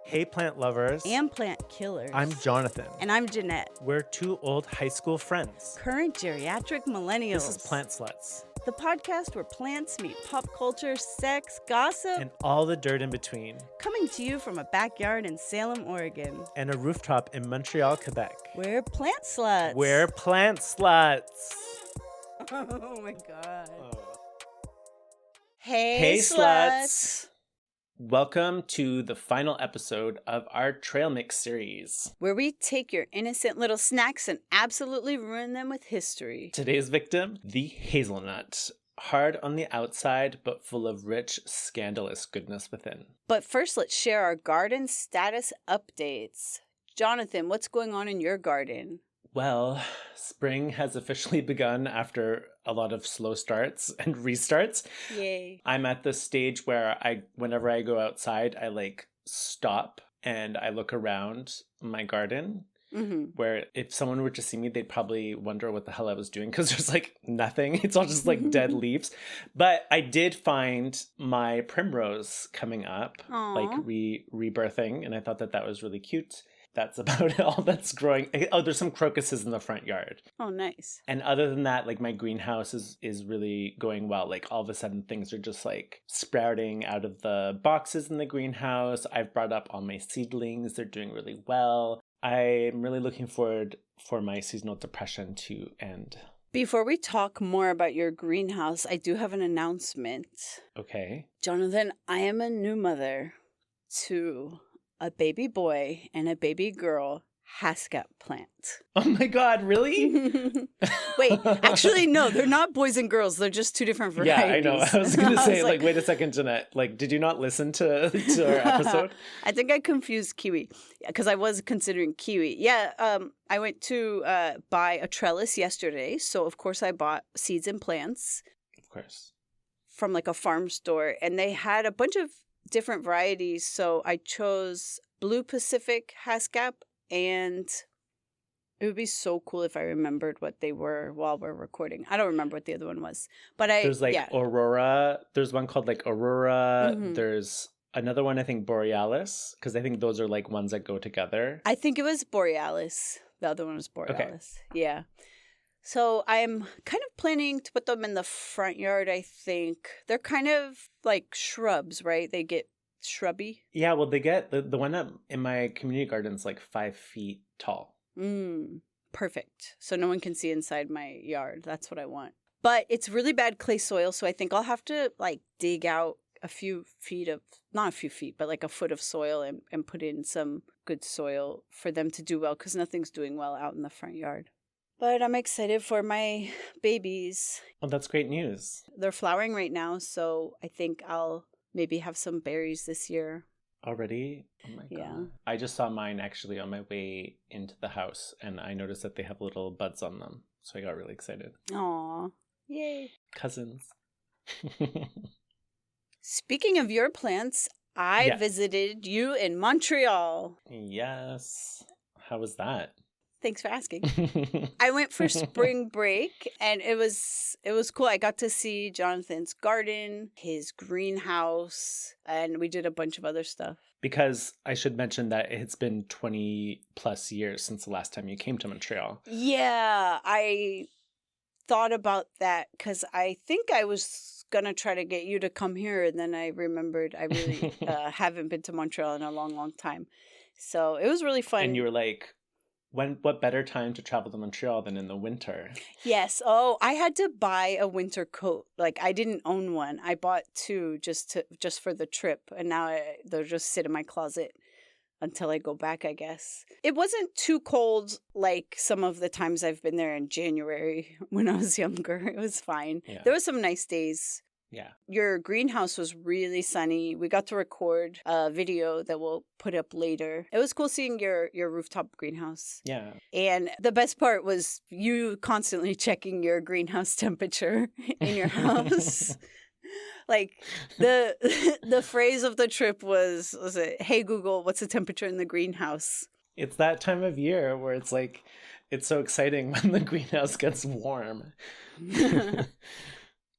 Hey, plant lovers. And plant killers. I'm Jonathan. And I'm Jeannette. We're two old high school friends. Current geriatric millennials. This is Plant Sluts. The podcast where plants meet pop culture, sex, gossip, and all the dirt in between. Coming to you from a backyard in Salem, Oregon. And a rooftop in Montreal, Quebec. We're Plant Sluts. We're Plant Sluts. Oh my God. Oh. Hey, sluts. Welcome to the final episode of our trail mix series, where we take your innocent little snacks and absolutely ruin them with history. Today's victim, the hazelnut. Hard on the outside, but full of rich, scandalous goodness within. But first, let's share our garden status updates. Jonathan, what's going on in your garden? Well, spring has officially begun after a lot of slow starts and restarts. Yay. I'm at the stage where whenever I go outside, I stop and I look around my garden. Mm-hmm. Where if someone were to see me, they'd probably wonder what the hell I was doing because there's nothing. It's all just dead leaves. But I did find my primrose coming up, rebirthing, and I thought that was really cute. That's about all that's growing. Oh, there's some crocuses in the front yard. Oh, nice. And other than that, my greenhouse is really going well. All of a sudden, things are just sprouting out of the boxes in the greenhouse. I've brought up all my seedlings. They're doing really well. I'm really looking forward for my seasonal depression to end. Before we talk more about your greenhouse, I do have an announcement. Okay. Jonathan, I am a new mother to a baby boy and a baby girl haskap plant. Oh my God, really? Wait, actually, no, they're not boys and girls. They're just two different varieties. Yeah, I know. I was going to say, wait a second, Jeanette. Did you not listen to our episode? I think I confused kiwi because I was considering kiwi. Yeah, I went to buy a trellis yesterday. So, of course, I bought seeds and plants. Of course. From a farm store. And they had a bunch of different varieties. So I chose Blue Pacific haskap, and it would be so cool if I remembered what they were while we're recording. I don't remember what the other one was, but there's Aurora. There's one called Aurora. Mm-hmm. There's another one, I think Borealis, because I think those are ones that go together. I think it was Borealis. The other one was Borealis. Okay. Yeah. So I'm kind of planning to put them in the front yard, I think. They're kind of like shrubs, right? They get shrubby. Yeah, well, they get, the one up in my community garden's 5 feet tall. Perfect. So no one can see inside my yard. That's what I want. But it's really bad clay soil, so I think I'll have to dig out a few feet of, not a few feet, but a foot of soil and put in some good soil for them to do well, because nothing's doing well out in the front yard. But I'm excited for my babies. Well, that's great news. They're flowering right now, so I think I'll maybe have some berries this year. Already? Oh my God. Yeah. I just saw mine actually on my way into the house, and I noticed that they have little buds on them. So I got really excited. Aw. Yay. Cousins. Speaking of your plants, I visited you in Montreal. Yes. How was that? Thanks for asking. I went for spring break, and it was cool. I got to see Jonathan's garden, his greenhouse, and we did a bunch of other stuff. Because I should mention that it's been 20 plus years since the last time you came to Montreal. Yeah, I thought about that because I think I was going to try to get you to come here, and then I remembered I really haven't been to Montreal in a long, long time. So it was really fun. And you were like, what better time to travel to Montreal than in the winter? Yes. Oh, I had to buy a winter coat. I didn't own one. I bought two just for the trip, and now they'll just sit in my closet until I go back, I guess. It wasn't too cold like some of the times I've been there in January when I was younger. It was fine. Yeah. There were some nice days. Yeah. Your greenhouse was really sunny. We got to record a video that we'll put up later. It was cool seeing your rooftop greenhouse. Yeah. And the best part was you constantly checking your greenhouse temperature in your house. The phrase of the trip was it, "Hey Google, what's the temperature in the greenhouse?" It's that time of year where it's it's so exciting when the greenhouse gets warm.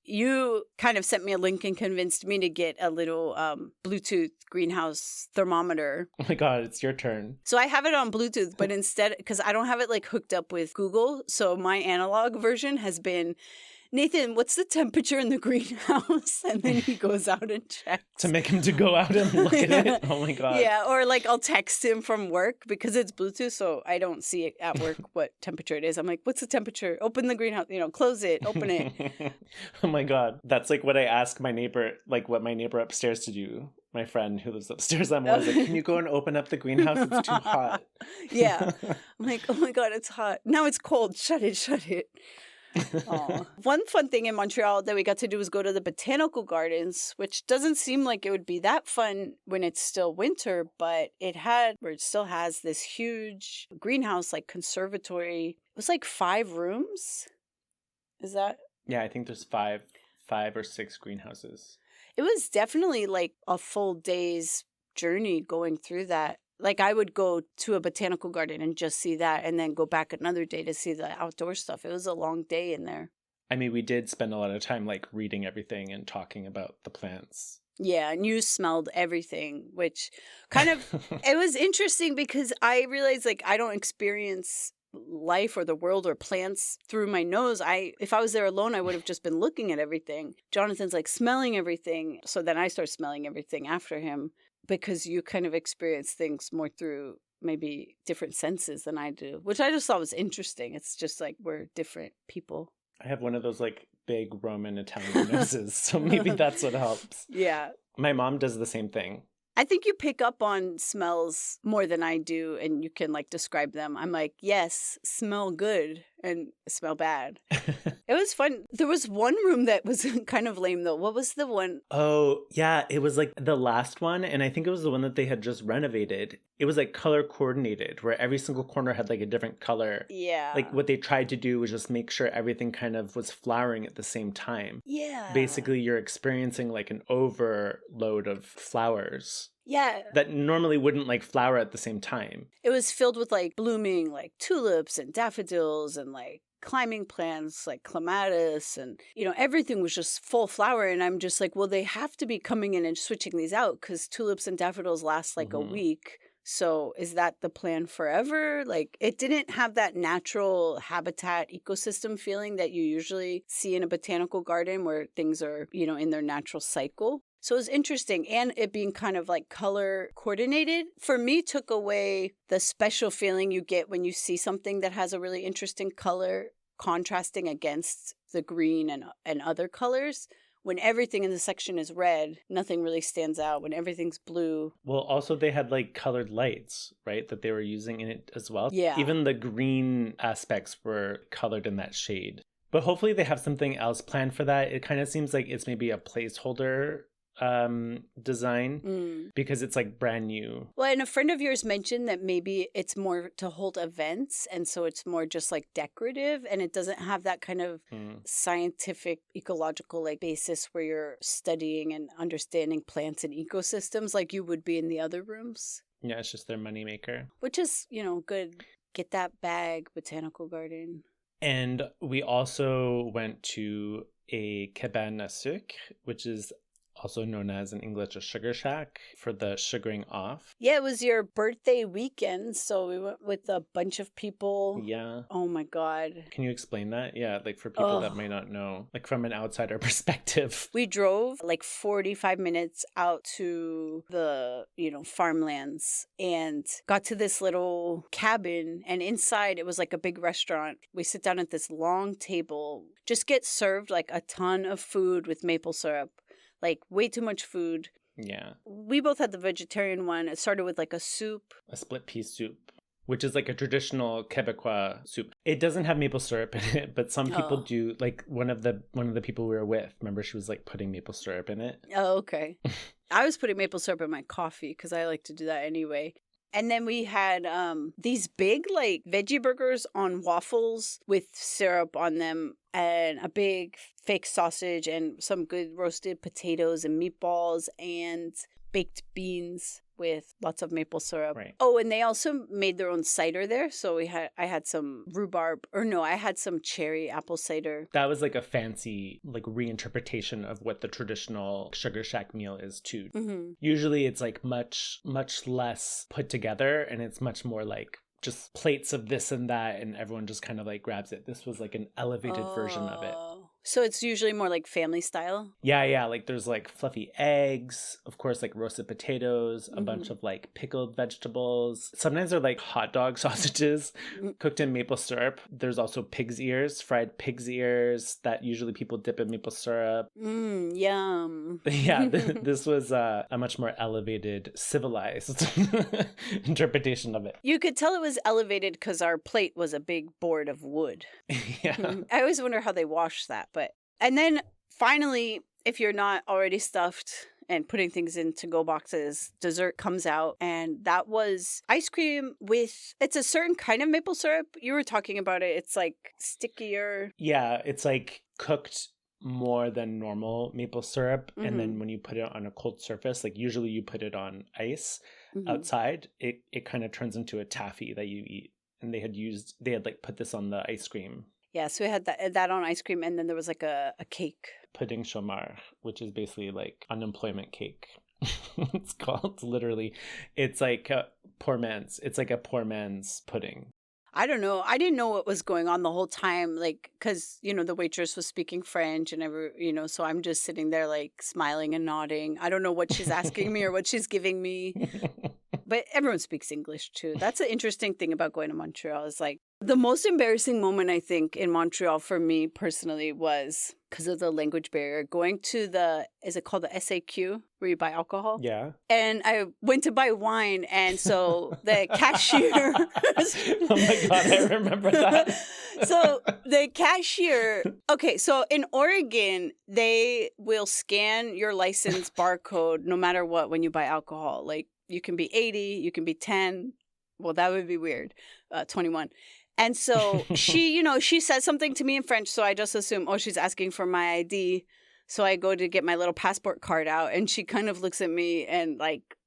you kind of sent me a link and convinced me to get a little Bluetooth greenhouse thermometer. Oh my God, it's your turn. So I have it on Bluetooth, but instead, because I don't have it like hooked up with Google, so my analog version has been, Nathan, what's the temperature in the greenhouse? And then he goes out and checks. To make him to go out and look at it? Oh my God. Yeah, or like I'll text him from work because it's Bluetooth, so I don't see it at work what temperature it is. I'm like, what's the temperature? Open the greenhouse, close it, open it. Oh my God. That's like what I ask my neighbor, like what my neighbor upstairs to do. My friend who lives upstairs, I'm always like, can you go and open up the greenhouse? It's too hot. Yeah. I'm like, oh my God, it's hot. Now it's cold. Shut it. One fun thing in Montreal that we got to do was go to the Botanical Gardens, which doesn't seem like it would be that fun when it's still winter, but it still has this huge greenhouse, like conservatory. It was like 5 rooms. Is that? Yeah, I think there's 5 or 6 greenhouses. It was definitely like a full day's journey going through that. Like I would go to a botanical garden and just see that and then go back another day to see the outdoor stuff. It was a long day in there. I mean, we did spend a lot of time like reading everything and talking about the plants. Yeah, and you smelled everything, which kind of, it was interesting because I realized like I don't experience life or the world or plants through my nose. If I was there alone, I would have just been looking at everything. Jonathan's like smelling everything. So then I start smelling everything after him. Because you kind of experience things more through maybe different senses than I do, which I just thought was interesting. It's just like we're different people. I have one of those like big Roman Italian noses, so maybe that's what helps. Yeah. My mom does the same thing. I think you pick up on smells more than I do, and you can like describe them. I'm like, yes, smell good and smell bad. It was fun. There was one room that was kind of lame though. What was the one? Oh, yeah. It was like the last one. And I think it was the one that they had just renovated. It was like color coordinated where every single corner had like a different color. Yeah. Like what they tried to do was just make sure everything kind of was flowering at the same time. Yeah. Basically, you're experiencing like an overload of flowers. Yeah. That normally wouldn't like flower at the same time. It was filled with like blooming like tulips and daffodils and like climbing plants like clematis and everything was just full flower, and I'm just like, well, they have to be coming in and switching these out because tulips and daffodils last like a week. So is that the plan forever? Like it didn't have that natural habitat ecosystem feeling that you usually see in a botanical garden where things are in their natural cycle. So it was interesting, and it being kind of like color coordinated for me took away the special feeling you get when you see something that has a really interesting color contrasting against the green and other colors. When everything in the section is red, nothing really stands out. When everything's blue. Well, also they had like colored lights, right? That they were using in it as well. Yeah. Even the green aspects were colored in that shade. But hopefully they have something else planned for that. It kind of seems like it's maybe a placeholder design because it's like brand new. Well, and a friend of yours mentioned that maybe it's more to hold events, and so it's more just like decorative, and it doesn't have that kind of scientific ecological like basis where you're studying and understanding plants and ecosystems like you would be in the other rooms. Yeah, it's just their moneymaker. Which is, good. Get that bag, botanical garden. And we also went to a cabane à sucre, which is also known as in English a sugar shack, for the sugaring off. Yeah, it was your birthday weekend, so we went with a bunch of people. Yeah. Oh my God. Can you explain that? Yeah, like for people that might not know, like from an outsider perspective. We drove like 45 minutes out to the, farmlands and got to this little cabin, and inside it was like a big restaurant. We sit down at this long table, just get served like a ton of food with maple syrup. Like way too much food. Yeah. We both had the vegetarian one. It started with like a soup. A split pea soup, which is like a traditional Quebecois soup. It doesn't have maple syrup in it, but some people do. Like one of the people we were with, remember, she was like putting maple syrup in it. Oh, okay. I was putting maple syrup in my coffee because I like to do that anyway. And then we had these big like veggie burgers on waffles with syrup on them, and a big fake sausage and some good roasted potatoes and meatballs and baked beans. with lots of maple syrup. Right. Oh, and they also made their own cider there. So I had some I had some cherry apple cider. That was like a fancy like reinterpretation of what the traditional Sugar Shack meal is too. Mm-hmm. Usually it's like much less put together, and it's much more like just plates of this and that, and everyone just kind of like grabs it. This was like an elevated version of it. So it's usually more like family style? Yeah. Like there's like fluffy eggs, of course, like roasted potatoes, a bunch of like pickled vegetables. Sometimes they're like hot dog sausages cooked in maple syrup. There's also pig's ears, fried pig's ears that usually people dip in maple syrup. Yum. Yeah, this was a much more elevated, civilized interpretation of it. You could tell it was elevated because our plate was a big board of wood. Yeah. I always wonder how they wash that. And then finally, if you're not already stuffed and putting things in to-go boxes, dessert comes out. And that was ice cream with, it's a certain kind of maple syrup. You were talking about it. It's like stickier. Yeah, it's like cooked more than normal maple syrup. And then when you put it on a cold surface, like usually you put it on ice outside, it kind of turns into a taffy that you eat. And they had like put this on the ice cream. Yeah, so we had that on ice cream, and then there was like a cake. Pudding chômage, which is basically like unemployment cake. It's called, literally. It's like it's like a poor man's pudding. I don't know. I didn't know what was going on the whole time, like, because, the waitress was speaking French and so I'm just sitting there like smiling and nodding. I don't know what she's asking me or what she's giving me. But everyone speaks English too. That's an interesting thing about going to Montreal is like the most embarrassing moment, I think, in Montreal for me personally was because of the language barrier. Going to is it called the SAQ where you buy alcohol? Yeah. And I went to buy wine. And so the cashier. Oh my God, I remember that. So the cashier. Okay, so in Oregon, they will scan your license barcode no matter what when you buy alcohol. Like, you can be 80, you can be 10. Well, that would be weird. 21. And so she said something to me in French. So I just assume, she's asking for my ID. So I go to get my little passport card out. And she kind of looks at me and like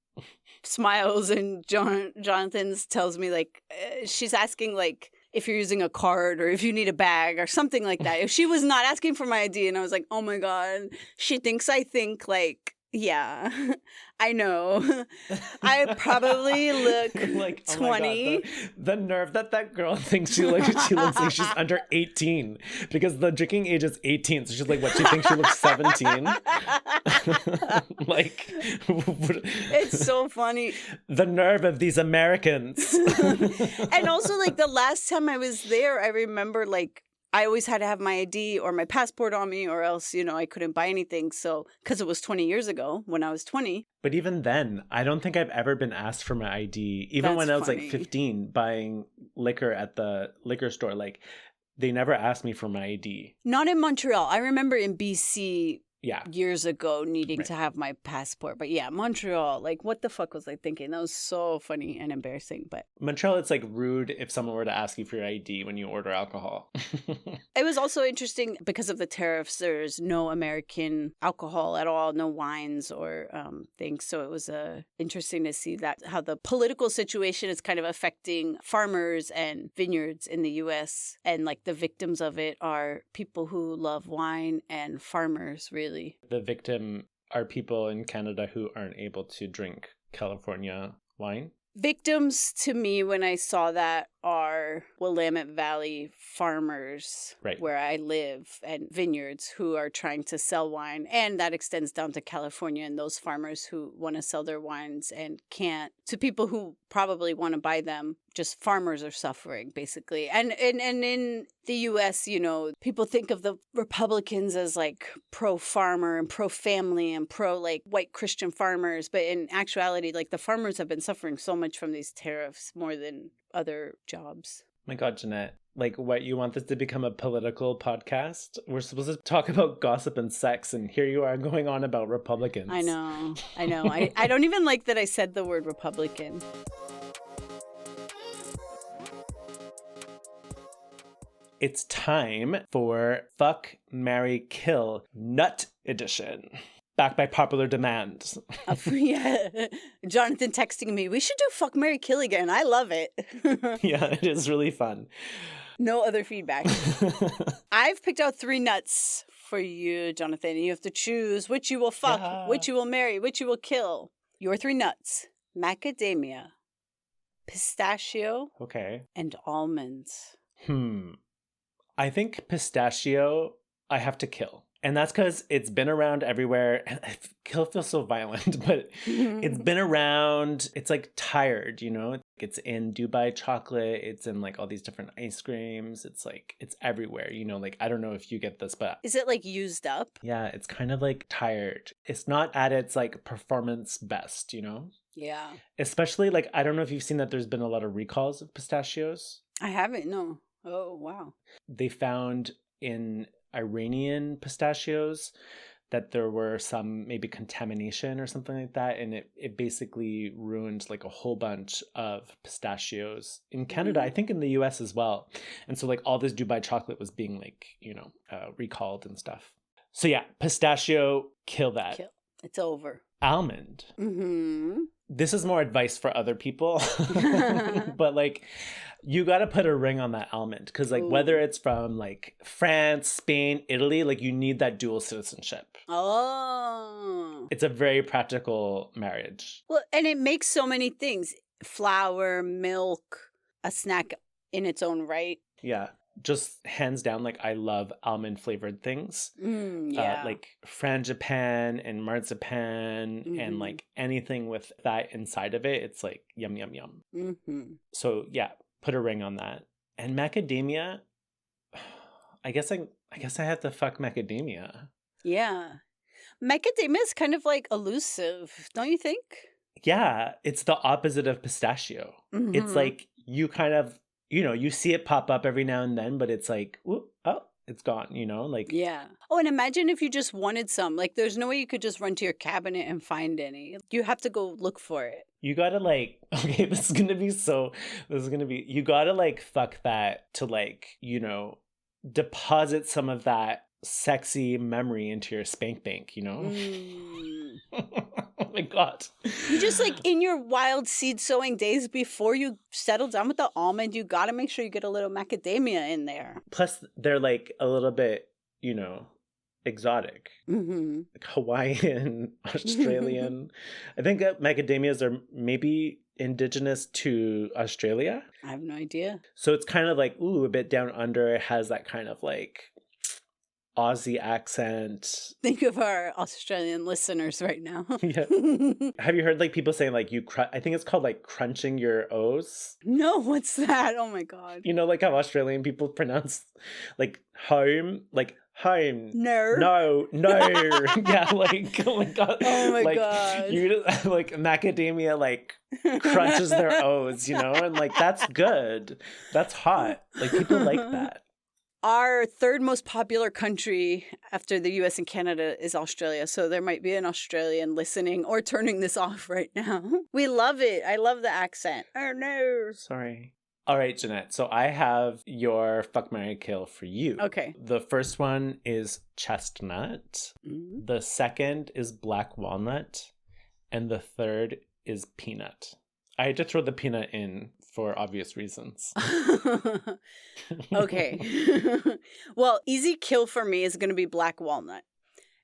smiles. And Jonathan tells me like, she's asking like if you're using a card or if you need a bag or something like that. If she was not asking for my ID. And I was like, oh my God, she thinks I think like, yeah, I know. I probably look like 20. Oh God, the nerve that girl thinks she looks like she's under 18 because the drinking age is 18. So she's like, what? She thinks she looks 17. Like, it's so funny. The nerve of these Americans. And also, like the last time I was there, I remember like I always had to have my ID or my passport on me or else, I couldn't buy anything. So, because it was 20 years ago when I was 20. But even then, I don't think I've ever been asked for my ID. Even when I was like 15 buying liquor at the liquor store, like they never asked me for my ID. Not in Montreal. I remember in BC years ago needing to have my passport. But yeah, Montreal, like what the fuck was I thinking? That was so funny and embarrassing. But Montreal, it's like rude if someone were to ask you for your ID when you order alcohol. It was also interesting because of the tariffs. There's no American alcohol at all, no wines or things. So it was interesting to see that how the political situation is kind of affecting farmers and vineyards in the U.S. And like the victims of it are people who love wine and farmers, really. The victim are people in Canada who aren't able to drink California wine. Victims to me when I saw that are Willamette Valley farmers where I live and vineyards who are trying to sell wine. And that extends down to California and those farmers who want to sell their wines and can't. To people who probably want to buy them, just farmers are suffering, basically. And in the U.S., people think of the Republicans as like pro-farmer and pro-family and pro-like white Christian farmers. But in actuality, like the farmers have been suffering so much from these tariffs more than other jobs. My God, Jeannette, like what, you want this to become a political podcast? We're supposed to talk about gossip and sex, and here you are going on about Republicans. I know. I don't even like that I said the word Republican. It's time for Fuck, Marry, Kill Nut Edition. back by popular demand. Yeah. Jonathan texting me, we should do Fuck, Marry, Kill again. I love it. Yeah, it is really fun. No other feedback. I've picked out 3 nuts for you, Jonathan. You have to choose which you will fuck, Yeah. which you will marry, which you will kill. Your 3 nuts: macadamia, pistachio, Okay. and almonds. I think pistachio I have to kill. And that's because it's been around everywhere. And kill feels so violent, but it's been around. It's like tired, you know? It's in Dubai chocolate. It's in like all these different ice creams. It's like, it's everywhere, you know? Like, I don't know if you get this, but. Is it like used up? Yeah, it's kind of like tired. It's not at its like performance best, you know? Yeah. Especially like, I don't know if you've seen that there's been a lot of recalls of pistachios. I haven't, no. Oh, wow. They found in Iranian pistachios that there were some maybe contamination or something like that, and it basically ruined like a whole bunch of pistachios in Canada, I think in the US as well. And so like all this Dubai chocolate was being like, you know, recalled and stuff. So yeah, pistachio, kill that. Kill. It's over. Almond. This is more advice for other people, but like you got to put a ring on that almond because like whether it's from like France, Spain, Italy, like you need that dual citizenship. Oh. It's a very practical marriage. Well, and it makes so many things. Flour, milk, a snack in its own right. Yeah. Just hands down, like I love almond flavored things. Yeah. Like frangipane and marzipan and like anything with that inside of it. It's like yum, yum, yum. So yeah, put a ring on that. And macadamia, I guess I have to fuck macadamia. Yeah. Macadamia is kind of like elusive, don't you think? Yeah, it's the opposite of pistachio. It's like you kind of, you know, you see it pop up every now and then, but it's like, whoop, oh, it's gone, you know? Like, yeah. Oh, and imagine if you just wanted some. Like, there's no way you could just run to your cabinet and find any. You have to go look for it. You gotta like, okay, this is gonna be, you gotta like fuck that to like, you know, deposit some of that sexy memory into your spank bank, you know? Oh my God. You just like in your wild seed sowing days before you settle down with the almond, you gotta make sure you get a little macadamia in there. Plus, they're like a little bit, you know, exotic. Like Hawaiian, Australian. I think that macadamias are maybe indigenous to Australia. I have no idea. So it's kind of like, ooh, a bit down under. It has that kind of like Aussie accent. Think of our Australian listeners right now. Yeah. Have you heard like people saying like I think it's called like crunching your O's? No, what's that? Oh my God. You know like how Australian people pronounce like home, like home. No. No. Yeah, like oh my God. Oh my like, God. You like macadamia like crunches their O's, you know, and like that's good. That's hot. Like people like that. Our third most popular country after the US and Canada is Australia. So there might be an Australian listening or turning this off right now. We love it. I love the accent. Oh no. Sorry. All right, Jeannette. So I have your fuck, marry, kill for you. Okay. The first one is chestnut. The second is black walnut. And the third is peanut. I had to throw the peanut in for obvious reasons. Okay. Well, easy kill for me is going to be black walnut.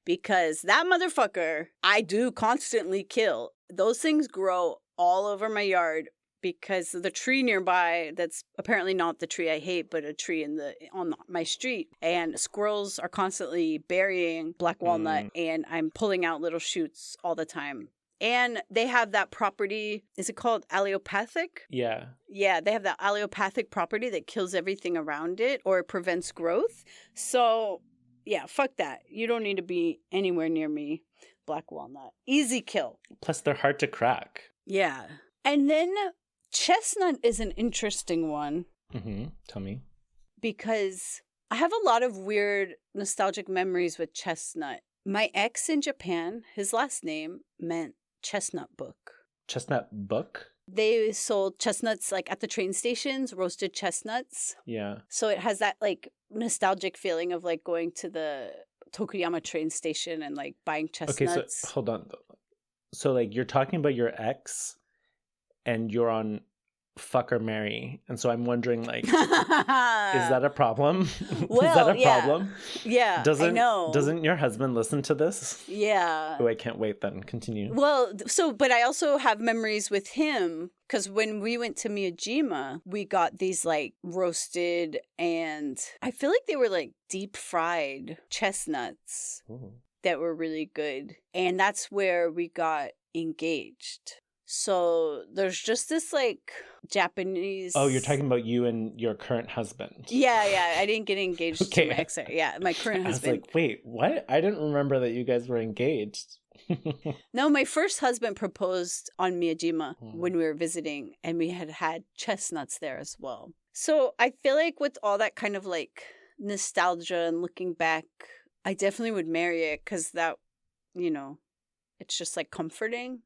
Because that motherfucker, I do constantly kill. Those things grow all over my yard because the tree nearby, that's apparently not the tree I hate, but a tree on my street. And squirrels are constantly burying black walnut and I'm pulling out little shoots all the time. And they have that property, is it called allelopathic? Yeah. Yeah, they have that allelopathic property that kills everything around it or prevents growth. So, yeah, fuck that. You don't need to be anywhere near me, black walnut. Easy kill. Plus, they're hard to crack. Yeah. And then chestnut is an interesting one. Tell me. Because I have a lot of weird nostalgic memories with chestnut. My ex in Japan, his last name meant chestnut book. Chestnut book? They sold chestnuts like at the train stations, roasted chestnuts. Yeah. So it has that like nostalgic feeling of like going to the Tokuyama train station and like buying chestnuts. Okay, so hold on. So like you're talking about your ex and you're on fuck or marry. And so I'm wondering, like, is that a problem? Well, is that a problem? Yeah, I know. Doesn't your husband listen to this? Yeah. Oh, I can't wait then. Continue. Well, but I also have memories with him because when we went to Miyajima, we got these like roasted and I feel like they were like deep fried chestnuts that were really good. And that's where we got engaged. So there's just this like Japanese. Oh, you're talking about you and your current husband. Yeah. I didn't get engaged to my ex. Yeah, my current husband. I was like, wait, what? I didn't remember that you guys were engaged. No, my first husband proposed on Miyajima when we were visiting, and we had chestnuts there as well. So I feel like with all that kind of like nostalgia and looking back, I definitely would marry it because that, you know, it's just like comforting.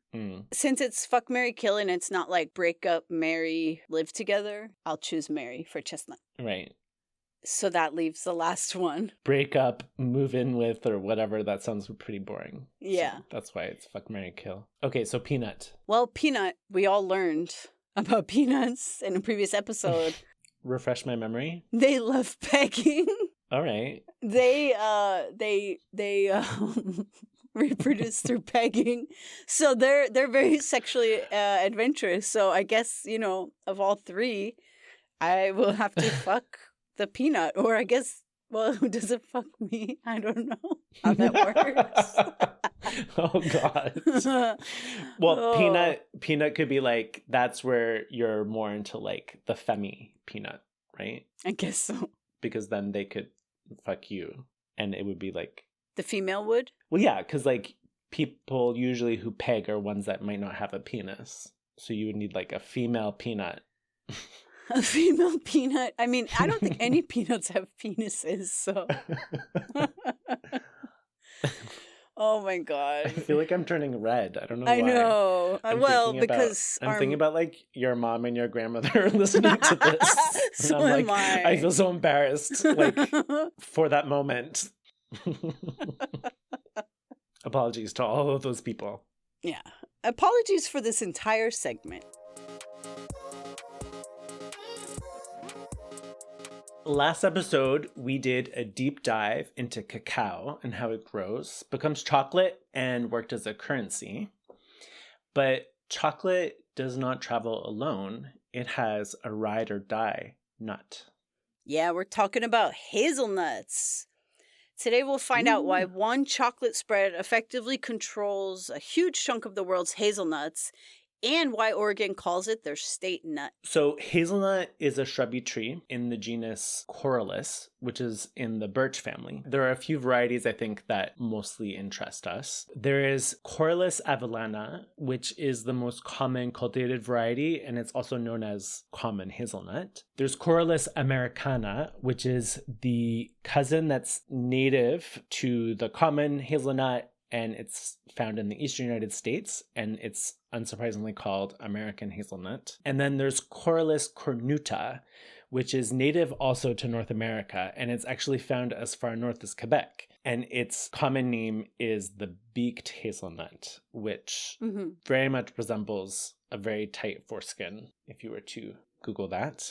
Since it's fuck, marry, kill, and it's not like break up, marry, live together, I'll choose marry for chestnut. Right. So that leaves the last one. Break up, move in with, or whatever. That sounds pretty boring. Yeah. So that's why it's fuck, marry, kill. Okay, so peanut. Well, peanut, we all learned about peanuts in a previous episode. Refresh my memory. They love pegging. All right. They reproduce through pegging, so they're very sexually adventurous. So I guess, you know, of all three, I will have to fuck the peanut, or I guess, well, who does it fuck me? I don't know how that works. Oh God. Well, peanut could be like, that's where you're more into like the femi peanut, right? I guess so. Because then they could fuck you, and it would be like the female would. Well, yeah, because like people usually who peg are ones that might not have a penis, so you would need like a female peanut. A female peanut. I mean, I don't think any peanuts have penises, so. Oh my God. I feel like I'm turning red. I don't know why. I know. Well, because I'm thinking about like your mom and your grandmother listening to this. So I'm am I. I feel so embarrassed like for that moment. Apologies to all of those people. Yeah. Apologies for this entire segment. Last episode, we did a deep dive into cacao and how it grows, becomes chocolate, and worked as a currency. But chocolate does not travel alone. It has a ride or die nut. Yeah, we're talking about hazelnuts. Today we'll find out why one chocolate spread effectively controls a huge chunk of the world's hazelnuts, and why Oregon calls it their state nut. So hazelnut is a shrubby tree in the genus Corylus, which is in the birch family. There are a few varieties, I think, that mostly interest us. There is Corylus avellana, which is the most common cultivated variety, and it's also known as common hazelnut. There's Corylus americana, which is the cousin that's native to the common hazelnut, and it's found in the eastern United States, and it's unsurprisingly called American hazelnut. And then there's Corylus cornuta, which is native also to North America, and it's actually found as far north as Quebec. And its common name is the beaked hazelnut, which very much resembles a very tight foreskin, if you were to Google that.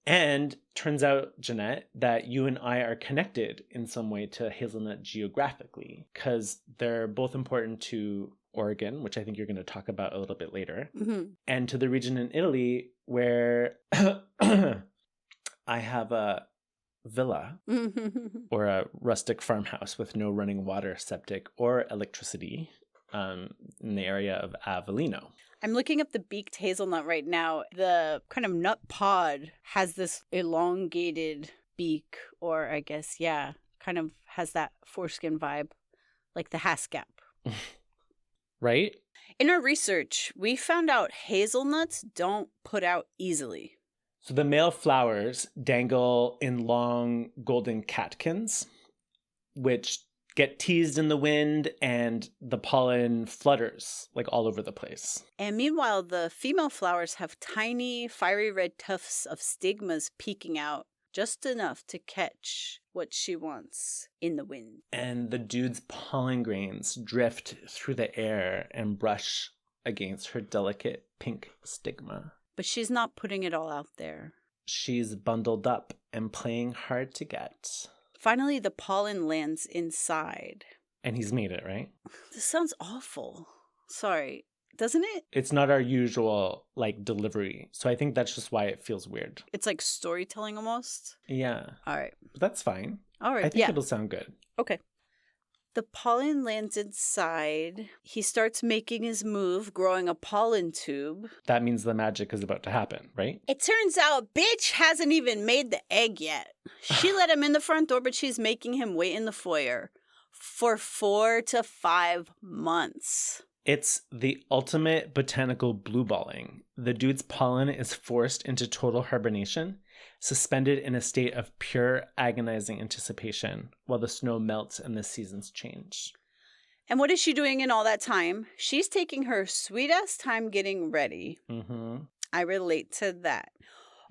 And turns out, Jeannette, that you and I are connected in some way to hazelnut geographically, because they're both important to Oregon, which I think you're going to talk about a little bit later, and to the region in Italy where I have a villa or a rustic farmhouse with no running water, septic, or electricity in the area of Avellino. I'm looking up the beaked hazelnut right now. The kind of nut pod has this elongated beak, or I guess, yeah, kind of has that foreskin vibe, like the haskap. Right? In our research, we found out hazelnuts don't put out easily. So the male flowers dangle in long golden catkins, which get teased in the wind, and the pollen flutters like all over the place. And meanwhile, the female flowers have tiny, fiery red tufts of stigmas peeking out just enough to catch what she wants in the wind. And the dude's pollen grains drift through the air and brush against her delicate pink stigma. But she's not putting it all out there. She's bundled up and playing hard to get. Finally, the pollen lands inside. And he's made it, right? This sounds awful. Sorry. Doesn't it? It's not our usual, delivery. So I think that's just why it feels weird. It's like storytelling almost. Yeah. All right. But that's fine. All right. I think it'll sound good. Okay. The pollen lands inside. He starts making his move, growing a pollen tube. That means the magic is about to happen, right? It turns out bitch hasn't even made the egg yet. She let him in the front door, but she's making him wait in the foyer for 4 to 5 months. It's the ultimate botanical blueballing. The dude's pollen is forced into total hibernation, suspended in a state of pure agonizing anticipation while the snow melts and the seasons change. And what is she doing in all that time? She's taking her sweet-ass time getting ready. Mm-hmm. I relate to that.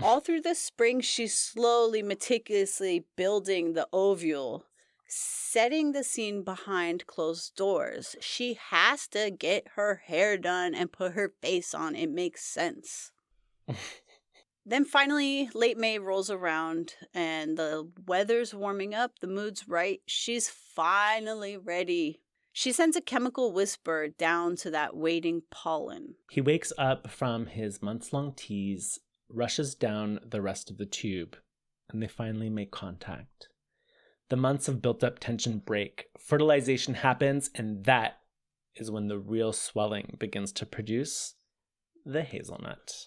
All through the spring, she's slowly, meticulously building the ovule, setting the scene behind closed doors. She has to get her hair done and put her face on. It makes sense. Then finally, late May rolls around and the weather's warming up. The mood's right. She's finally ready. She sends a chemical whisper down to that waiting pollen. He wakes up from his months-long tease, rushes down the rest of the tube, and they finally make contact. The months of built-up tension break. Fertilization happens, and that is when the real swelling begins to produce the hazelnut.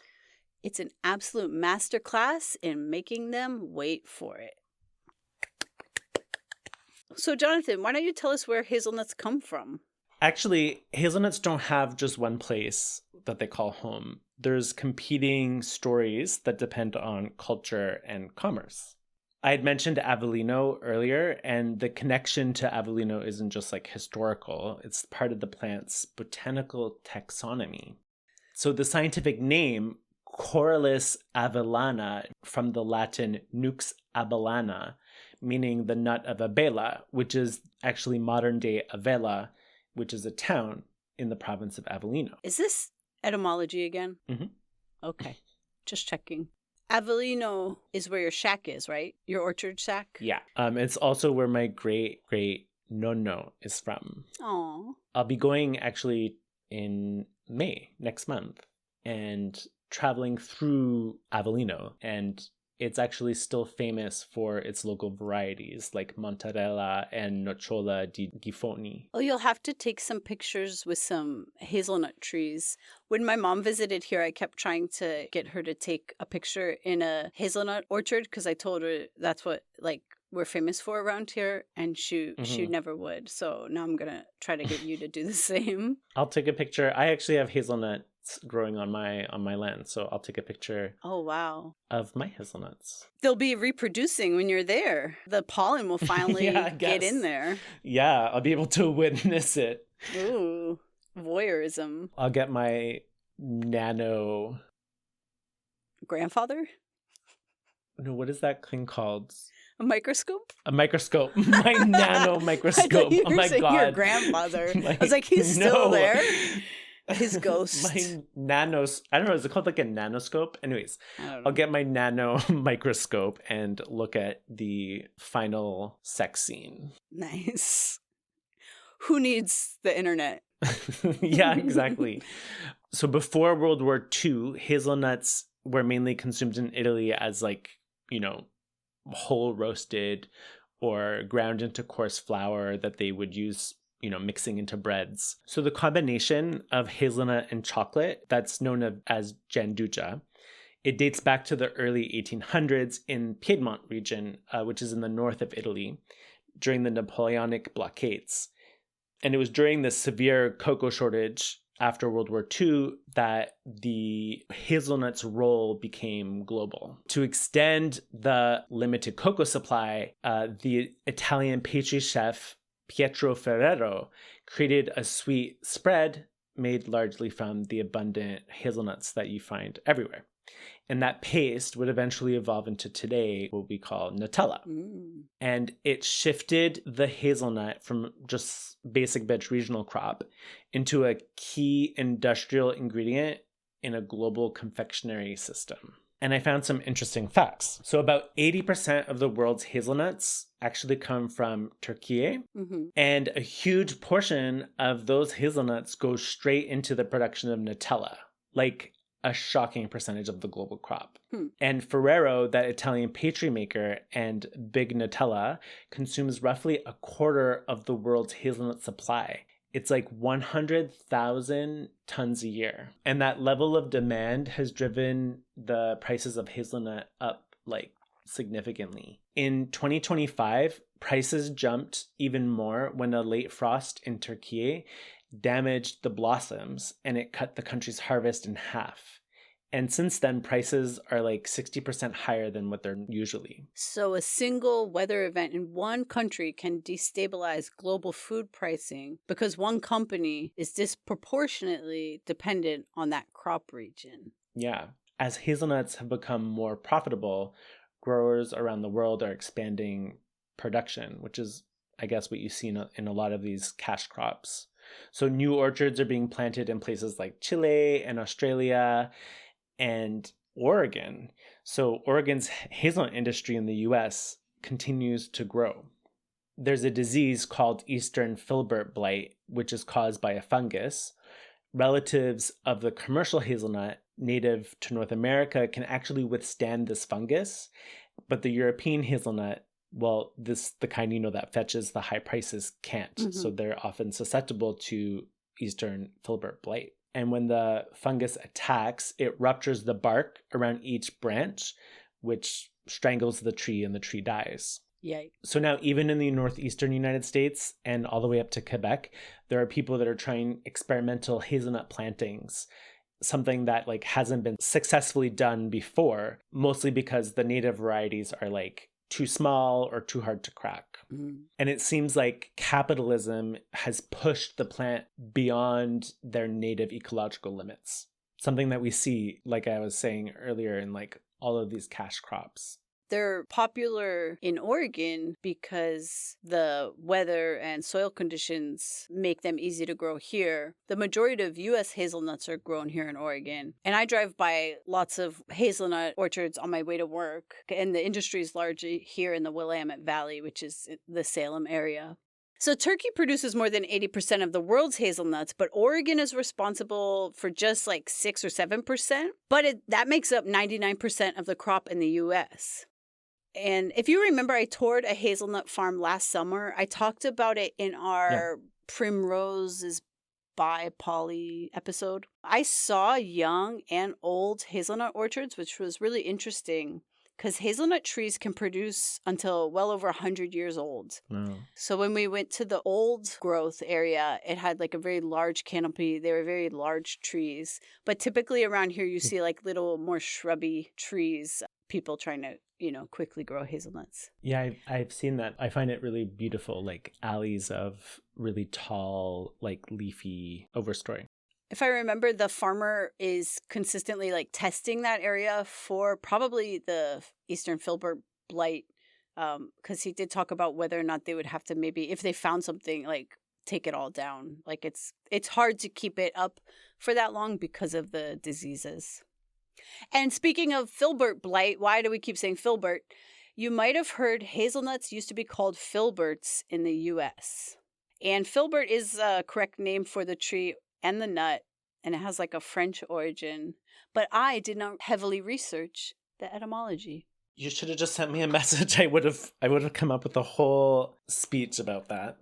It's an absolute masterclass in making them wait for it. So, Jonathan, why don't you tell us where hazelnuts come from? Actually, hazelnuts don't have just one place that they call home. There's competing stories that depend on culture and commerce. I had mentioned Avellino earlier, and the connection to Avellino isn't just historical. It's part of the plant's botanical taxonomy. So the scientific name, Corylus avellana, from the Latin nux abellana, meaning the nut of Abella, which is actually modern-day Avella, which is a town in the province of Avellino. Is this etymology again? Mm-hmm. Okay, just checking. Avellino is where your shack is, right? Your orchard shack? Yeah. It's also where my great-great-nonno is from. Aww. I'll be going actually in May, next month, and traveling through Avellino, and it's actually still famous for its local varieties like Montreal and Nocciola di Gifoni. Oh, you'll have to take some pictures with some hazelnut trees. When my mom visited here, I kept trying to get her to take a picture in a hazelnut orchard because I told her that's what we're famous for around here, and she never would. So now I'm gonna try to get you to do the same. I'll take a picture. I actually have hazelnuts growing on my land, so I'll take a picture. Oh wow! Of my hazelnuts. They'll be reproducing when you're there. The pollen will finally get in there. Yeah, I'll be able to witness it. Ooh, voyeurism. I'll get my nano. Grandfather? No, what is that thing called? A microscope? A microscope. My nano microscope. I thought you were oh my saying god. Your grandfather. I was like, he's still there. His ghost. My nanos. I don't know. Is it called a nanoscope? Anyways, I'll get my nano microscope and look at the final sex scene. Nice. Who needs the internet? Yeah, exactly. So before World War II, hazelnuts were mainly consumed in Italy as whole roasted or ground into coarse flour that they would use, mixing into breads. So the combination of hazelnut and chocolate, that's known as gianduja, it dates back to the early 1800s in Piedmont region, which is in the north of Italy, during the Napoleonic blockades. And it was during the severe cocoa shortage after World War II that the hazelnut's role became global. To extend the limited cocoa supply, the Italian pastry chef Pietro Ferrero created a sweet spread made largely from the abundant hazelnuts that you find everywhere. And that paste would eventually evolve into today what we call Nutella. And it shifted the hazelnut from just basic bitch regional crop into a key industrial ingredient in a global confectionery system. And I found some interesting facts. So about 80% of the world's hazelnuts actually come from Turkey. And a huge portion of those hazelnuts go straight into the production of Nutella, like a shocking percentage of the global crop. And Ferrero, that Italian pastry maker, and Big Nutella consumes roughly a quarter of the world's hazelnut supply. It's like 100,000 tons a year. And that level of demand has driven the prices of hazelnut up like significantly. In 2025, prices jumped even more when a late frost in Turkey damaged the blossoms and it cut the country's harvest in half. And since then, prices are like 60% higher than what they're usually. So a single weather event in one country can destabilize global food pricing because one company is disproportionately dependent on that crop region. Yeah. As hazelnuts have become more profitable, growers around the world are expanding production, which is, I guess, what you see in a lot of these cash crops. So new orchards are being planted in places like Chile and Australia and Oregon. So Oregon's hazelnut industry in the US continues to grow. There's a disease called Eastern filbert blight, which is caused by a fungus. Relatives of the commercial hazelnut native to North America can actually withstand this fungus, but the European hazelnut, well, the kind that fetches the high prices can't. So they're often susceptible to Eastern filbert blight. And when the fungus attacks, it ruptures the bark around each branch, which strangles the tree and the tree dies. Yikes. So now even in the northeastern United States and all the way up to Quebec, there are people that are trying experimental hazelnut plantings, something that like hasn't been successfully done before, mostly because the native varieties are like too small or too hard to crack. And it seems like capitalism has pushed the plant beyond their native ecological limits. Something that we see, like I was saying earlier, in like all of these cash crops. They're popular in Oregon because the weather and soil conditions make them easy to grow here. The majority of U.S. hazelnuts are grown here in Oregon. And I drive by lots of hazelnut orchards on my way to work. And the industry is largely here in the Willamette Valley, which is the Salem area. So Turkey produces more than 80% of the world's hazelnuts, but Oregon is responsible for just like 6 or 7%. But that makes up 99% of the crop in the U.S. And if you remember, I toured a hazelnut farm last summer. I talked about it in our Primroses by Polly episode. I saw young and old hazelnut orchards, which was really interesting because hazelnut trees can produce until well over 100 years old. Wow. So when we went to the old growth area, it had like a very large canopy. They were very large trees. But typically around here, you see like little more shrubby trees, people trying to quickly grow hazelnuts. Yeah, I've seen that. I find it really beautiful, like alleys of really tall, like leafy overstory. If I remember, the farmer is consistently like testing that area for probably the Eastern filbert blight, because he did talk about whether or not they would have to maybe, if they found something, like take it all down. Like it's hard to keep it up for that long because of the diseases. And speaking of filbert blight, why do we keep saying filbert? You might have heard hazelnuts used to be called filberts in the U.S. And filbert is a correct name for the tree and the nut, and it has like a French origin. But I did not heavily research the etymology. You should have just sent me a message. I would have come up with a whole speech about that.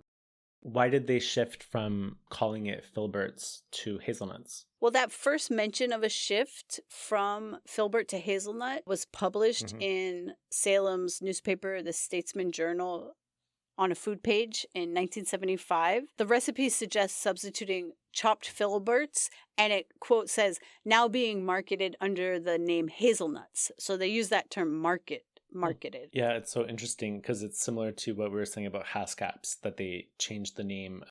Why did they shift from calling it filberts to hazelnuts? Well, that first mention of a shift from filbert to hazelnut was published in Salem's newspaper, the Statesman Journal, on a food page in 1975. The recipe suggests substituting chopped filberts, and it, quote, says, now being marketed under the name hazelnuts. So they use that term marketed. Yeah, it's so interesting because it's similar to what we were saying about Haskap's, that they changed the name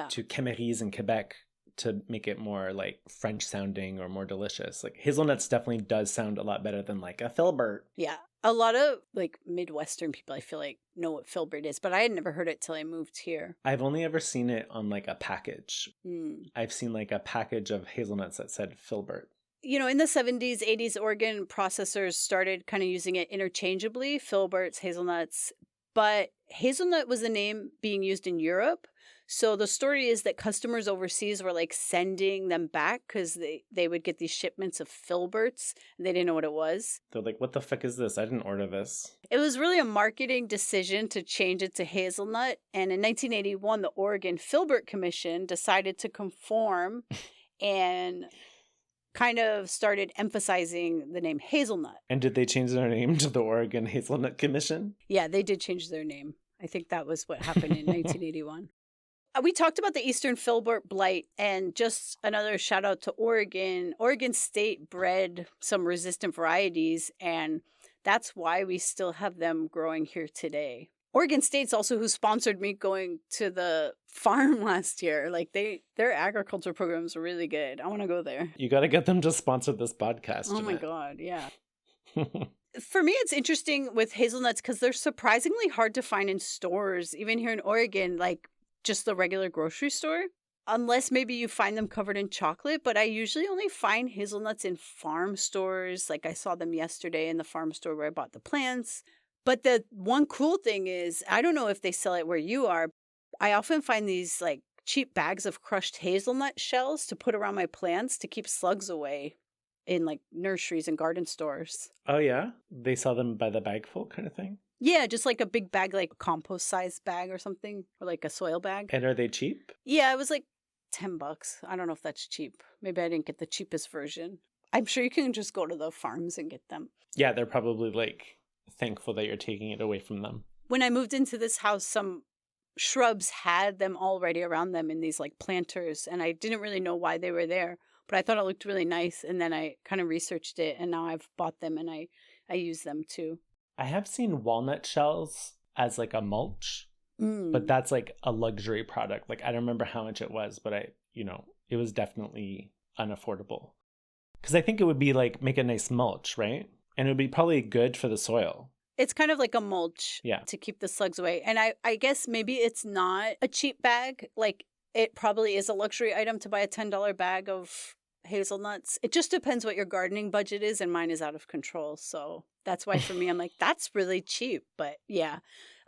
to Quemeries in Quebec to make it more like French sounding or more delicious. Like hazelnuts definitely does sound a lot better than like a filbert. Yeah. A lot of like Midwestern people, I feel like, know what filbert is, but I had never heard it till I moved here. I've only ever seen it on like a package. Mm. I've seen like a package of hazelnuts that said filbert. You know, in the 70s, 80s, Oregon processors started kind of using it interchangeably, filberts, hazelnuts, but hazelnut was the name being used in Europe. So the story is that customers overseas were like sending them back because they would get these shipments of filberts and they didn't know what it was. They're like, what the fuck is this? I didn't order this. It was really a marketing decision to change it to hazelnut. And in 1981, the Oregon Filbert Commission decided to conform and kind of started emphasizing the name hazelnut. And did they change their name to the Oregon Hazelnut Commission? Yeah, they did change their name. I think that was what happened in 1981. We talked about the Eastern Filbert blight, and just another shout out to Oregon. Oregon State bred some resistant varieties, and that's why we still have them growing here today. Oregon State's also who sponsored me going to the farm last year. Like their agriculture programs are really good. I want to go there. You got to get them to sponsor this podcast. Oh Jeannette. my God, yeah. For me, it's interesting with hazelnuts because they're surprisingly hard to find in stores, even here in Oregon, like just the regular grocery store. Unless maybe you find them covered in chocolate, but I usually only find hazelnuts in farm stores. Like I saw them yesterday in the farm store where I bought the plants. But the one cool thing is, I don't know if they sell it where you are. I often find these like cheap bags of crushed hazelnut shells to put around my plants to keep slugs away in like nurseries and garden stores. Oh, yeah? They sell them by the bagful kind of thing? Yeah, just like a big bag, like a compost sized bag or something, or like a soil bag. And are they cheap? Yeah, it was like $10. I don't know if that's cheap. Maybe I didn't get the cheapest version. I'm sure you can just go to the farms and get them. Yeah, they're probably like thankful that you're taking it away from them. When I moved into this house, some shrubs had them already around them in these like planters, and I didn't really know why they were there, but I thought it looked really nice, and then I kind of researched it, and now I've bought them and I use them too. I have seen walnut shells as like a mulch, but that's like a luxury product. Like I don't remember how much it was, but it was definitely unaffordable. Because I think it would be like make a nice mulch, right? And it would be probably good for the soil. It's kind of like a mulch to keep the slugs away. And I guess maybe it's not a cheap bag. Like it probably is a luxury item to buy a $10 bag of hazelnuts. It just depends what your gardening budget is, and mine is out of control. So that's why for me, I'm like, that's really cheap. But yeah,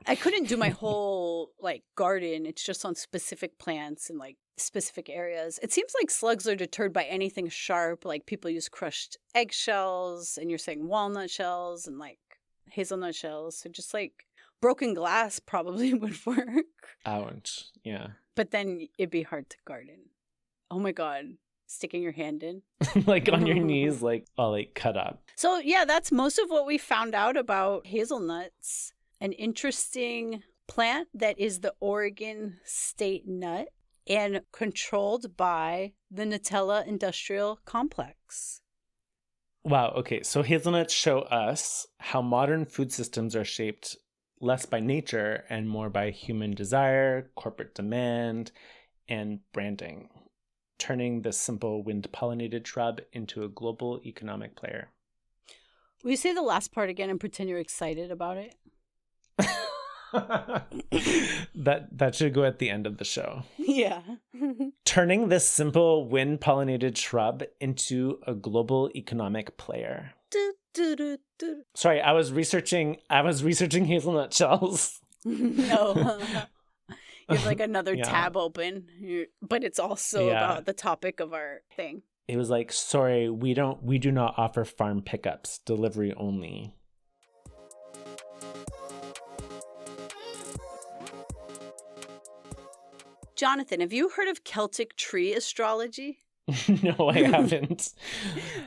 I couldn't do my whole like garden. It's just on specific plants and like specific areas. It seems like slugs are deterred by anything sharp. Like people use crushed eggshells, and you're saying walnut shells and like hazelnut shells. So just like broken glass probably would work. Ouch. Yeah. But then it'd be hard to garden. Oh my God. Sticking your hand in. Like on your knees, like all like cut up. So yeah, that's most of what we found out about hazelnuts. An interesting plant that is the Oregon state nut and controlled by the Nutella Industrial Complex. Wow. Okay. So hazelnuts show us how modern food systems are shaped less by nature and more by human desire, corporate demand, and branding, turning this simple wind-pollinated shrub into a global economic player. Will you say the last part again and pretend you're excited about it? That should go at the end of the show. Yeah. Turning this simple wind-pollinated shrub into a global economic player. Sorry, I was researching hazelnut shells. No. You have like another tab open, but it's also about the topic of our thing. It was like, sorry, we do not offer farm pickups, delivery only. Jonathan, have you heard of Celtic Tree Astrology? No, I haven't.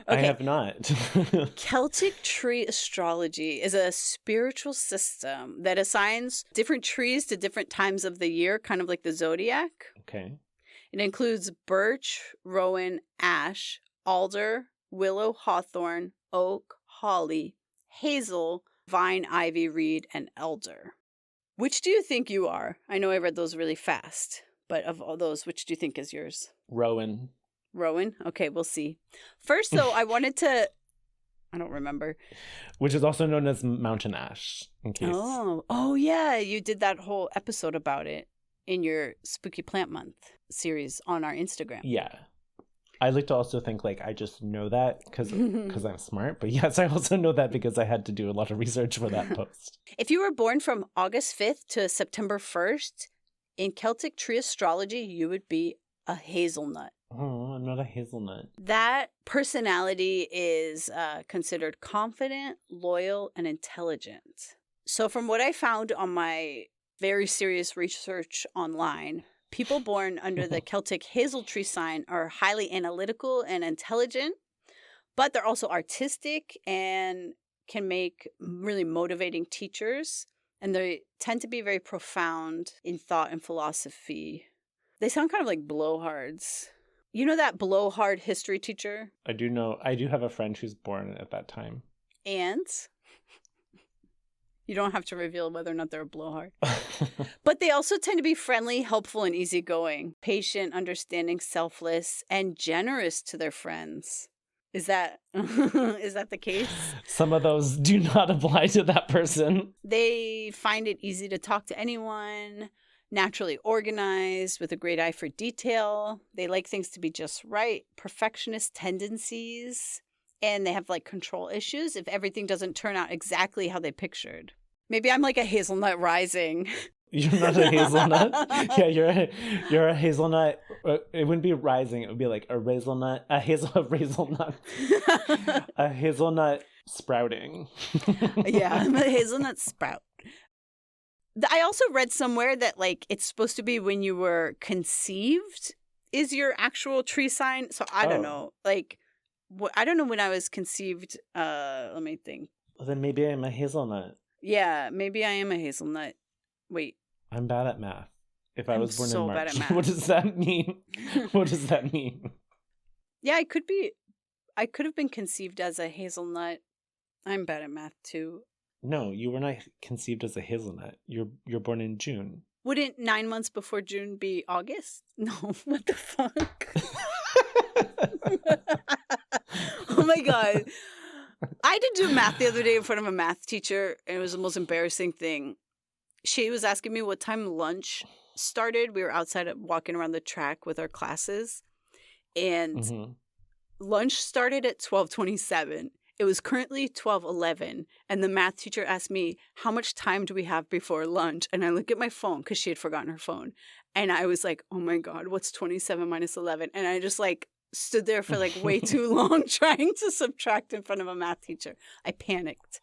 I have not. Celtic Tree Astrology is a spiritual system that assigns different trees to different times of the year, kind of like the zodiac. Okay. It includes birch, rowan, ash, alder, willow, hawthorn, oak, holly, hazel, vine, ivy, reed, and elder. Which do you think you are? I know I read those really fast, But of all those, which do you think is yours? Rowan. Rowan? Okay, we'll see. First, though, I wanted to... I don't remember. Which is also known as mountain ash, in case. Oh, yeah. You did that whole episode about it in your Spooky Plant Month series on our Instagram. Yeah. I like to also think like I just know that because I'm smart. But yes, I also know that because I had to do a lot of research for that post. If you were born from August 5th to September 1st, in Celtic Tree Astrology, you would be a hazelnut. Oh, I'm not a hazelnut. That personality is considered confident, loyal, and intelligent. So from what I found on my very serious research online, people born under the Celtic hazel tree sign are highly analytical and intelligent, but they're also artistic and can make really motivating teachers. And they tend to be very profound in thought and philosophy. They sound kind of like blowhards. You know that blowhard history teacher? I do know. I do have a friend who's born at that time. And you don't have to reveal whether or not they're a blowhard. But they also tend to be friendly, helpful, and easygoing. Patient, understanding, selfless, and generous to their friends. Is that the case? Some of those do not apply to that person. They find it easy to talk to anyone, naturally organized, with a great eye for detail. They like things to be just right, perfectionist tendencies, and they have like control issues if everything doesn't turn out exactly how they pictured. Maybe I'm like a hazelnut rising. You're not a hazelnut. Yeah, you're a hazelnut. It wouldn't be rising. It would be like a hazelnut, a hazelnut sprouting. Yeah, I'm a hazelnut sprout. I also read somewhere that like it's supposed to be when you were conceived is your actual tree sign. So I don't know. Like, I don't know when I was conceived. Let me think. Well, then maybe I'm a hazelnut. Yeah, maybe I am a hazelnut. Wait. I'm bad at math. If I was born so in March, bad at math. what does that mean? What does that mean? Yeah, I could have been conceived as a hazelnut. I'm bad at math too. No, you were not conceived as a hazelnut. You're born in June. Wouldn't 9 months before June be August? No, what the fuck? Oh my God. I did do math the other day in front of a math teacher, and it was the most embarrassing thing. She was asking me what time lunch started. We were outside walking around the track with our classes, and lunch started at 12:27. It was currently 12:11, and the math teacher asked me, how much time do we have before lunch? And I look at my phone because she had forgotten her phone, and I was like, oh my God, what's 27 minus 11? And I just like stood there for like way too long trying to subtract in front of a math teacher. I panicked.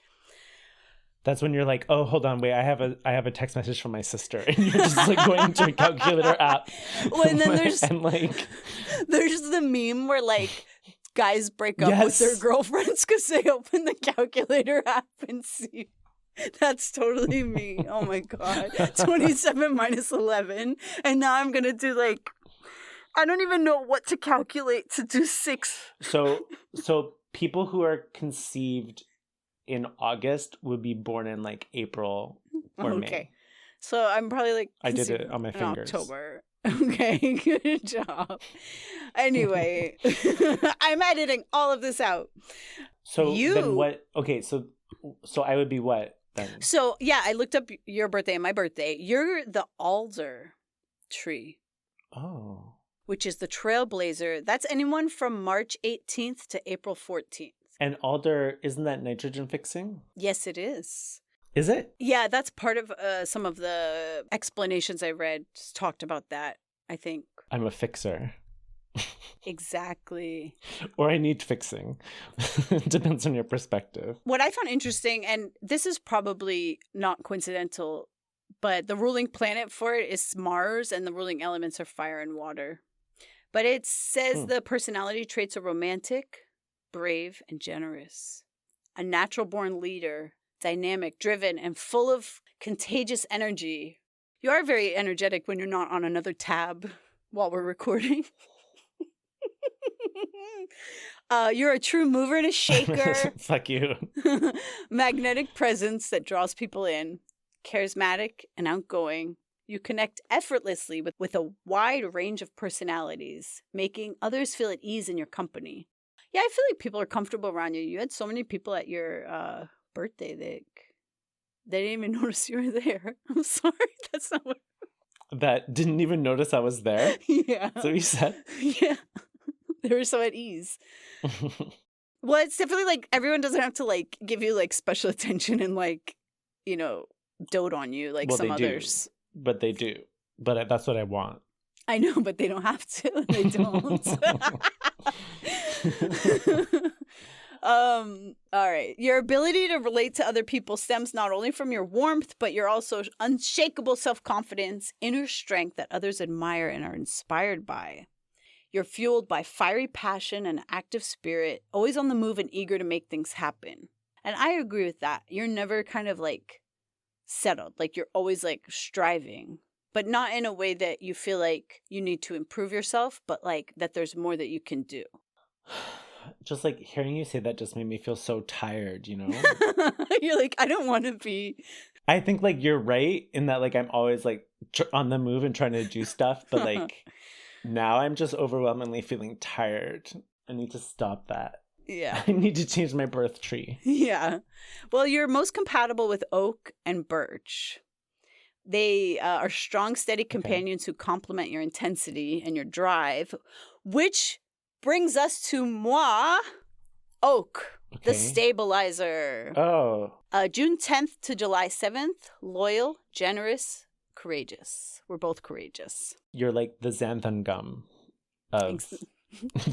That's when you're like, oh, hold on, wait, I have a text message from my sister, and you're just like going to a calculator app. Well, and then there's there's the meme where like guys break up with their girlfriends because they open the calculator app and see. That's totally me. Oh my God. 27 minus 11. And now I'm going to do like, I don't even know what to calculate to do 6. So people who are conceived in August would be born in like April or May. So I'm probably like I did it on my fingers. October. Okay, good job. Anyway, I'm editing all of this out. So then what? Okay, so I would be what then? So yeah, I looked up your birthday and my birthday. You're the alder tree. Oh. Which is the trailblazer. That's anyone from March 18th to April 14th. And alder, isn't that nitrogen fixing? Yes, it is. Is it? Yeah, that's part of some of the explanations I read talked about that, I think. I'm a fixer. Exactly. Or I need fixing. Depends on your perspective. What I found interesting, and this is probably not coincidental, but the ruling planet for it is Mars, and the ruling elements are fire and water. But it says the personality traits are romantic, brave, and generous. A natural-born leader, dynamic, driven, and full of contagious energy. You are very energetic when you're not on another tab while we're recording. You're a true mover and a shaker. Fuck you. Magnetic presence that draws people in. Charismatic and outgoing. You connect effortlessly with a wide range of personalities, making others feel at ease in your company. Yeah, I feel like people are comfortable around you. You had so many people at your birthday that they didn't even notice you were there. I'm sorry, that's not what... That didn't even notice I was there? Yeah. So you said? Yeah. They were so at ease. Well, it's definitely like everyone doesn't have to like give you like special attention and like, you know, dote on you like some others. But they do. But that's what I want. I know, but they don't have to. They don't. All right. Your ability to relate to other people stems not only from your warmth, but your also unshakable self-confidence, inner strength that others admire and are inspired by. You're fueled by fiery passion and active spirit, always on the move and eager to make things happen. And I agree with that. You're never kind of like settled. Like you're always like striving, but not in a way that you feel like you need to improve yourself, but like that there's more that you can do. Just like hearing you say that just made me feel so tired, you know? You're like, I don't want to be. I think like you're right in that like I'm always like on the move and trying to do stuff, but like now I'm just overwhelmingly feeling tired. I need to stop that. Yeah. I need to change my birth tree. Yeah. Well, you're most compatible with oak and birch. They are strong, steady companions who complement your intensity and your drive, which brings us to moi, oak, the stabilizer. Oh. June 10th to July 7th, loyal, generous, courageous. We're both courageous. You're like the xanthan gum of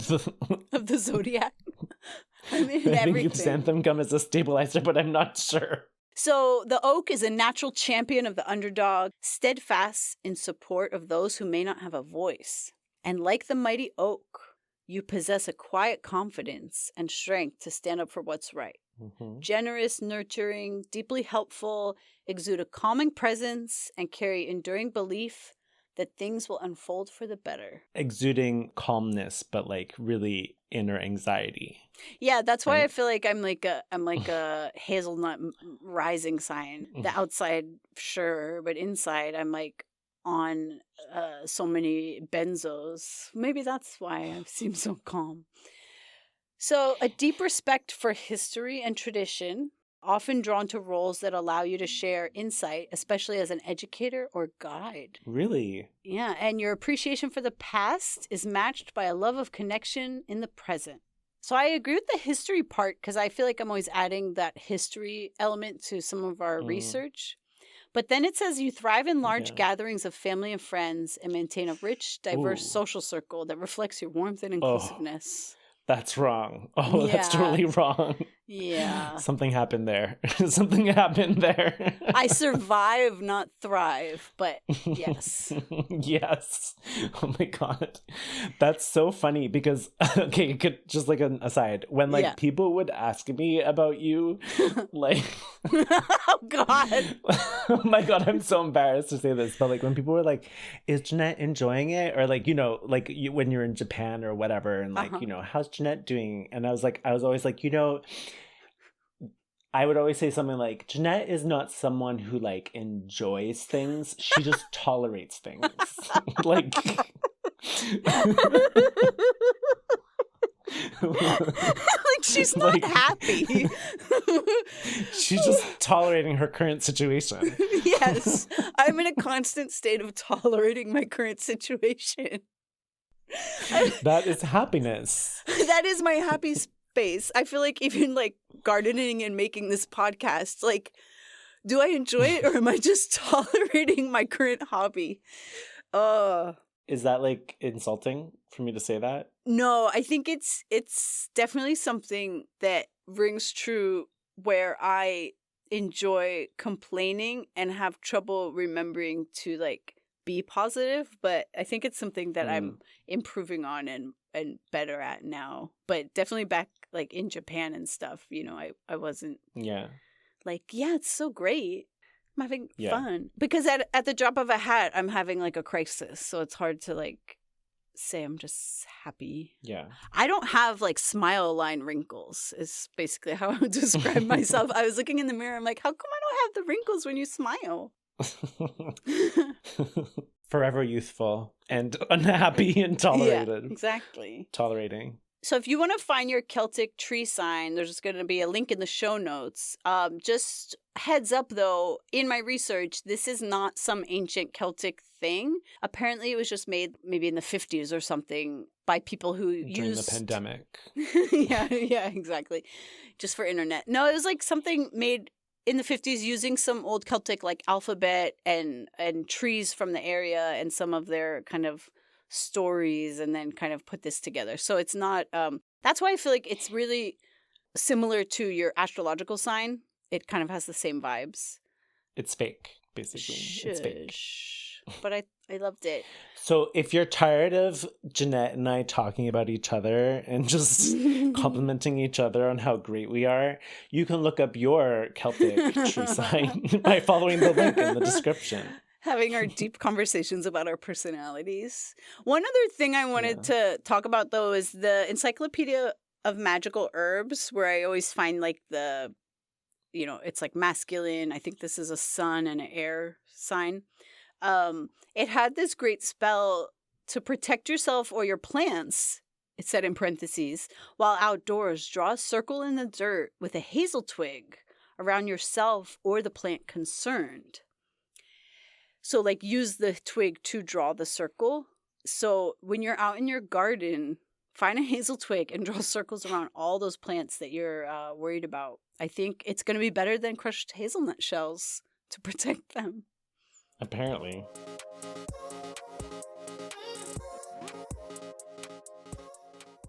the zodiac. I think xanthan gum is a stabilizer, but I'm not sure. So the oak is a natural champion of the underdog, steadfast in support of those who may not have a voice. And like the mighty oak, you possess a quiet confidence and strength to stand up for what's right. Mm-hmm. Generous, nurturing, deeply helpful, exude a calming presence, and carry enduring belief that things will unfold for the better. Exuding calmness, but like really inner anxiety. Yeah, that's why I feel like I'm like a hazelnut rising sign. The outside, sure, but inside I'm like on so many benzos. Maybe that's why I seem so calm. So a deep respect for history and tradition, often drawn to roles that allow you to share insight, especially as an educator or guide. Really? Yeah, and your appreciation for the past is matched by a love of connection in the present. So I agree with the history part because I feel like I'm always adding that history element to some of our research. But then it says you thrive in large gatherings of family and friends and maintain a rich, diverse social circle that reflects your warmth and inclusiveness. That's wrong. Oh, that's totally wrong. Yeah. Something happened there. Something happened there. I survive, not thrive, but yes. Yes. Oh my God. That's so funny because, okay, just like an aside, when like people would ask me about you, like... Oh God. Oh my God, I'm so embarrassed to say this, but like when people were like, is Jeannette enjoying it? Or like, you know, like when you're in Japan or whatever, and like, you know, how's Jeannette doing? And I was always like, you know, I would always say something like, Jeannette is not someone who like enjoys things. She just tolerates things. Like, like she's not like, happy. She's just tolerating her current situation. Yes, I'm in a constant state of tolerating my current situation. That is happiness. That is my happy space. I feel like even like gardening and making this podcast, like, do I enjoy it or am I just tolerating my current hobby? Is that like insulting for me to say that? No, I think it's definitely something that rings true where I enjoy complaining and have trouble remembering to like be positive, but I think it's something that I'm improving on and better at now. But definitely back like in Japan and stuff, you know, I wasn't like, it's so great. I'm having fun. Because at the drop of a hat, I'm having like a crisis. So it's hard to like say I'm just happy. Yeah. I don't have like smile line wrinkles is basically how I would describe myself. I was looking in the mirror. I'm like, how come I don't have the wrinkles when you smile? Forever youthful and unhappy and tolerated. Yeah, exactly. Tolerating. So if you want to find your Celtic tree sign, there's going to be a link in the show notes. Just heads up, though, in my research, this is not some ancient Celtic thing. Apparently, it was just made maybe in the 50s or something by people who during the pandemic. yeah, exactly. Just for internet. No, it was like something made in the 50s using some old Celtic like alphabet and trees from the area and some of their kind of stories, and then kind of put this together. So it's not that's why I feel like it's really similar to your astrological sign. It kind of has the same vibes. It's fake, basically. It's fake. But I loved it. So if you're tired of Jeannette and I talking about each other and just complimenting each other on how great we are, you can look up your Celtic tree sign by following the link in the description. Having our deep conversations about our personalities. One other thing I wanted to talk about, though, is the Encyclopedia of Magical Herbs, where I always find like it's like masculine. I think this is a sun and an air sign. It had this great spell to protect yourself or your plants, it said in parentheses, while outdoors. Draw a circle in the dirt with a hazel twig around yourself or the plant concerned. So, like, use the twig to draw the circle. So, when you're out in your garden, find a hazel twig and draw circles around all those plants that you're worried about. I think it's going to be better than crushed hazelnut shells to protect them. Apparently.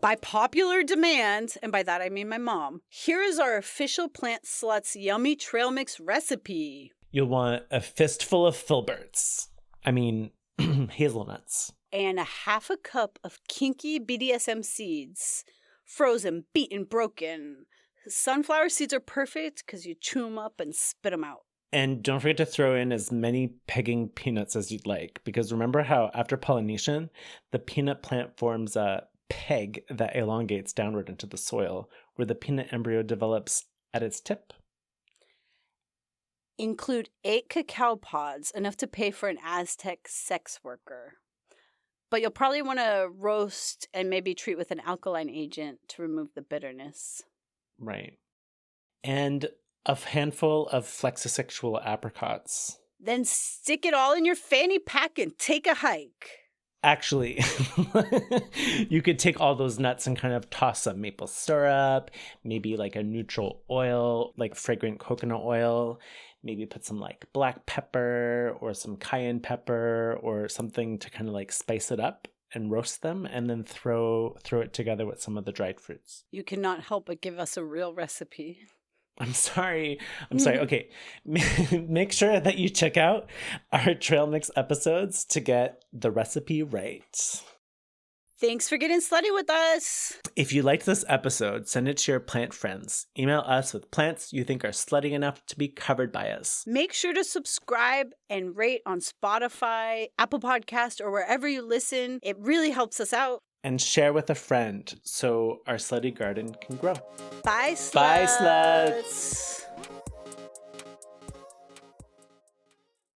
By popular demand, and by that I mean my mom, here is our official Plant Sluts yummy trail mix recipe. You'll want a fistful of filberts. I mean, hazelnuts. And a half a cup of kinky BDSM seeds. Frozen, beaten, broken. Sunflower seeds are perfect because you chew them up and spit them out. And don't forget to throw in as many pegging peanuts as you'd like. Because remember how after pollination, the peanut plant forms a peg that elongates downward into the soil, where the peanut embryo develops at its tip. Include 8 cacao pods, enough to pay for an Aztec sex worker. But you'll probably want to roast and maybe treat with an alkaline agent to remove the bitterness. Right. And a handful of flexosexual apricots. Then stick it all in your fanny pack and take a hike. Actually, you could take all those nuts and kind of toss some maple syrup, maybe like a neutral oil, like fragrant coconut oil, maybe put some like black pepper or some cayenne pepper or something to kind of like spice it up and roast them, and then throw it together with some of the dried fruits. You cannot help but give us a real recipe. I'm sorry. Okay. Make sure that you check out our trail mix episodes to get the recipe right. Thanks for getting slutty with us. If you liked this episode, send it to your plant friends. Email us with plants you think are slutty enough to be covered by us. Make sure to subscribe and rate on Spotify, Apple Podcast, or wherever you listen. It really helps us out. And share with a friend so our slutty garden can grow. Bye, sluts. Bye, sluts.